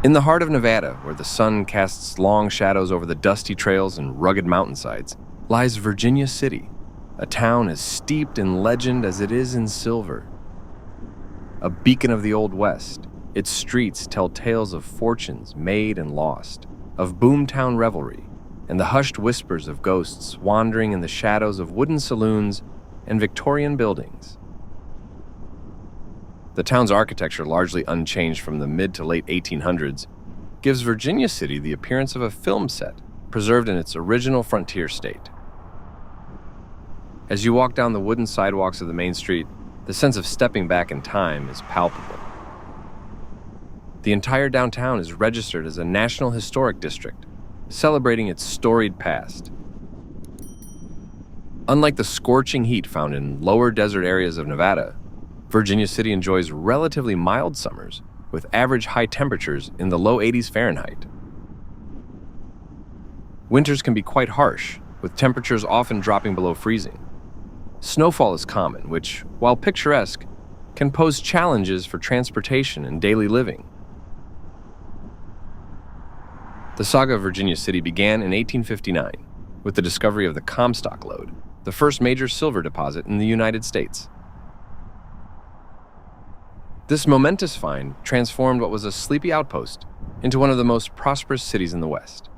In the heart of Nevada, where the sun casts long shadows over the dusty trails and rugged mountainsides, lies Virginia City, a town as steeped in legend as it is in silver. A beacon of the Old West, its streets tell tales of fortunes made and lost, of boomtown revelry, and the hushed whispers of ghosts wandering in the shadows of wooden saloons and Victorian buildings. The town's architecture, largely unchanged from the mid to late 1800s, gives Virginia City the appearance of a film set preserved in its original frontier state. As you walk down the wooden sidewalks of the main street, the sense of stepping back in time is palpable. The entire downtown is registered as a National Historic District, celebrating its storied past. Unlike the scorching heat found in lower desert areas of Nevada, Virginia City enjoys relatively mild summers with average high temperatures in the low 80s Fahrenheit. Winters can be quite harsh, with temperatures often dropping below freezing. Snowfall is common, which, while picturesque, can pose challenges for transportation and daily living. The saga of Virginia City began in 1859 with the discovery of the Comstock Lode, the first major silver deposit in the United States. This momentous find transformed what was a sleepy outpost into one of the most prosperous cities in the West.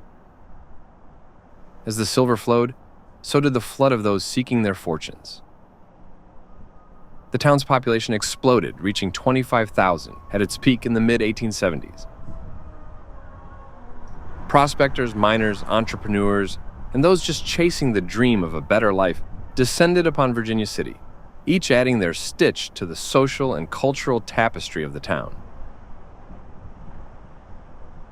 As the silver flowed, so did the flood of those seeking their fortunes. The town's population exploded, reaching 25,000 at its peak in the mid-1870s. Prospectors, miners, entrepreneurs, and those just chasing the dream of a better life descended upon Virginia City, each adding their stitch to the social and cultural tapestry of the town.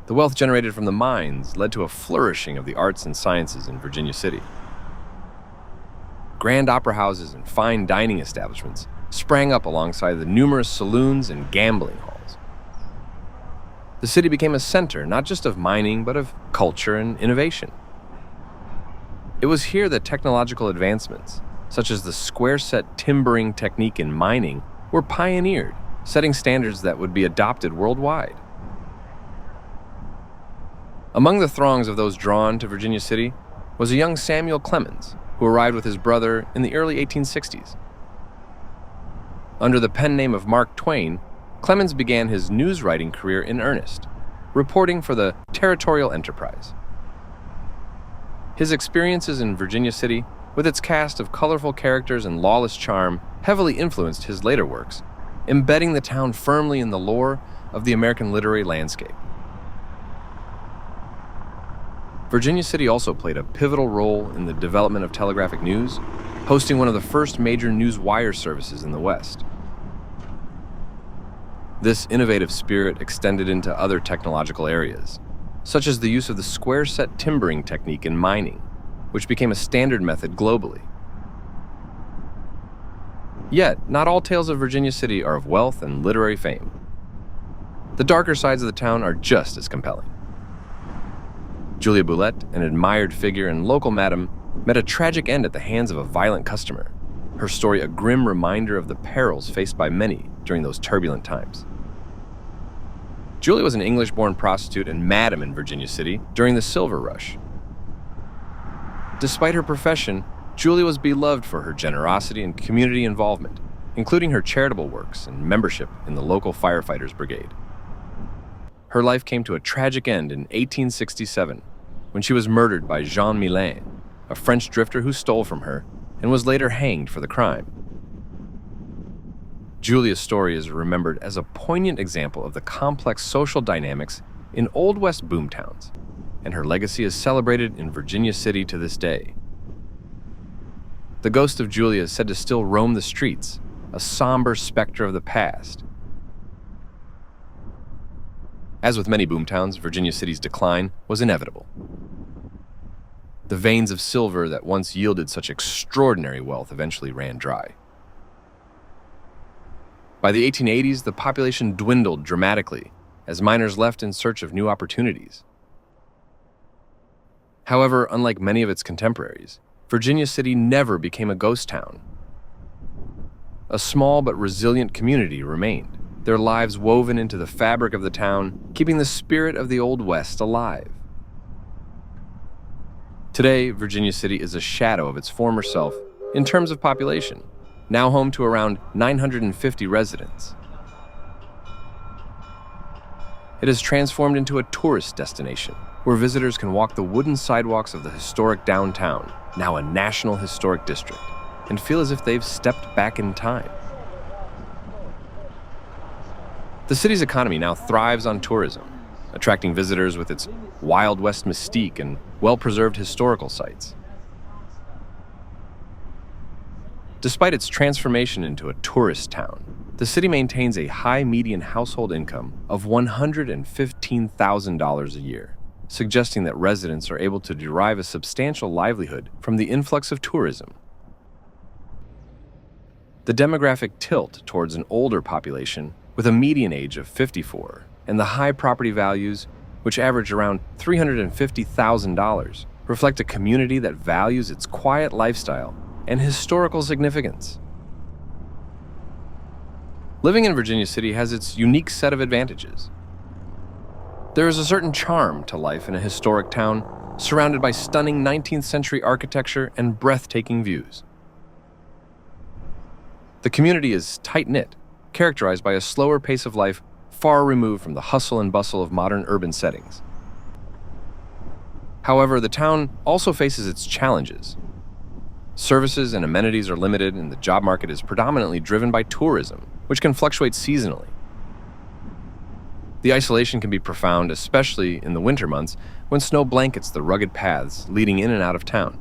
The wealth generated from the mines led to a flourishing of the arts and sciences in Virginia City. Grand opera houses and fine dining establishments sprang up alongside the numerous saloons and gambling halls. The city became a center not just of mining, but of culture and innovation. It was here that technological advancements, such as the square-set timbering technique in mining, were pioneered, setting standards that would be adopted worldwide. Among the throngs of those drawn to Virginia City was a young Samuel Clemens, who arrived with his brother in the early 1860s. Under the pen name of Mark Twain, Clemens began his news-writing career in earnest, reporting for the Territorial Enterprise. His experiences in Virginia City, with its cast of colorful characters and lawless charm, heavily influenced his later works, embedding the town firmly in the lore of the American literary landscape. Virginia City also played a pivotal role in the development of telegraphic news, hosting one of the first major news wire services in the West. This innovative spirit extended into other technological areas, such as the use of the square-set timbering technique in mining, which became a standard method globally. Yet, not all tales of Virginia City are of wealth and literary fame. The darker sides of the town are just as compelling. Julia Bulette, an admired figure and local madam, met a tragic end at the hands of a violent customer, her story a grim reminder of the perils faced by many during those turbulent times. Julia was an English-born prostitute and madam in Virginia City during the Silver Rush. Despite her profession, Julia was beloved for her generosity and community involvement, including her charitable works and membership in the local firefighters brigade. Her life came to a tragic end in 1867 when she was murdered by Jean Milan, a French drifter who stole from her and was later hanged for the crime. Julia's story is remembered as a poignant example of the complex social dynamics in Old West boomtowns, and her legacy is celebrated in Virginia City to this day. The ghost of Julia is said to still roam the streets, a somber specter of the past. As with many boomtowns, Virginia City's decline was inevitable. The veins of silver that once yielded such extraordinary wealth eventually ran dry. By the 1880s, the population dwindled dramatically as miners left in search of new opportunities. However, unlike many of its contemporaries, Virginia City never became a ghost town. A small but resilient community remained, their lives woven into the fabric of the town, keeping the spirit of the Old West alive. Today, Virginia City is a shadow of its former self in terms of population, now home to around 950 residents. It has transformed into a tourist destination, where visitors can walk the wooden sidewalks of the historic downtown, now a National Historic District, and feel as if they've stepped back in time. The city's economy now thrives on tourism, attracting visitors with its Wild West mystique and well-preserved historical sites. Despite its transformation into a tourist town, the city maintains a high median household income of $115,000 a year, suggesting that residents are able to derive a substantial livelihood from the influx of tourism. The demographic tilt towards an older population with a median age of 54 and the high property values, which average around $350,000, reflect a community that values its quiet lifestyle and historical significance. Living in Virginia City has its unique set of advantages. There is a certain charm to life in a historic town surrounded by stunning 19th century architecture and breathtaking views. The community is tight-knit, characterized by a slower pace of life far removed from the hustle and bustle of modern urban settings. However, the town also faces its challenges. Services and amenities are limited, and the job market is predominantly driven by tourism, which can fluctuate seasonally. The isolation can be profound, especially in the winter months when snow blankets the rugged paths leading in and out of town.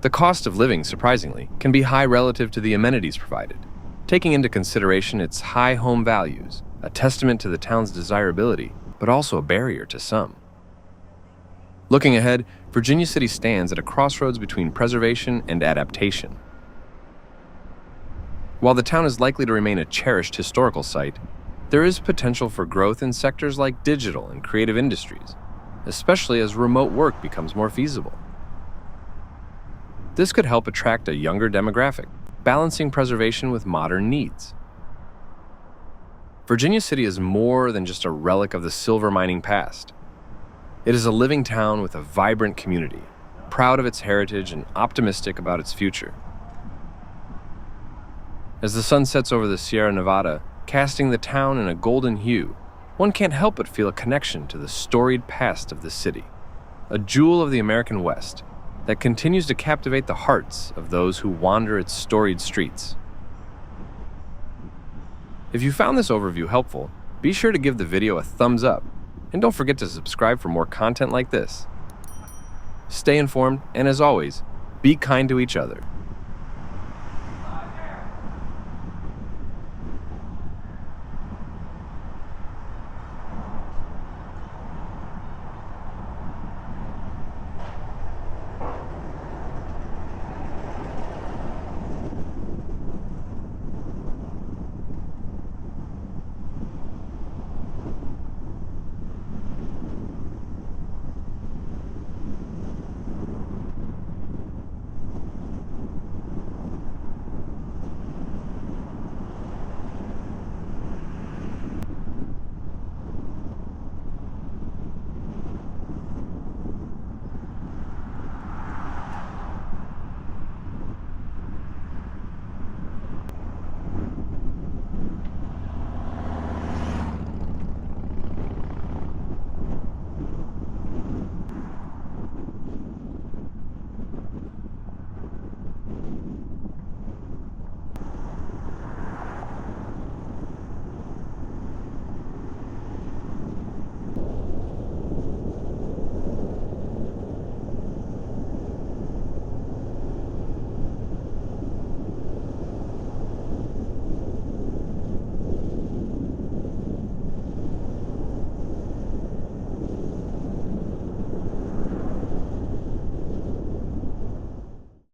The cost of living, surprisingly, can be high relative to the amenities provided, taking into consideration its high home values, a testament to the town's desirability, but also a barrier to some. Looking ahead, Virginia City stands at a crossroads between preservation and adaptation. While the town is likely to remain a cherished historical site, there is potential for growth in sectors like digital and creative industries, especially as remote work becomes more feasible. This could help attract a younger demographic, balancing preservation with modern needs. Virginia City is more than just a relic of the silver mining past. It is a living town with a vibrant community, proud of its heritage and optimistic about its future. As the sun sets over the Sierra Nevada, casting the town in a golden hue, one can't help but feel a connection to the storied past of the city, a jewel of the American West that continues to captivate the hearts of those who wander its storied streets. If you found this overview helpful, be sure to give the video a thumbs up, and don't forget to subscribe for more content like this. Stay informed, and as always, be kind to each other.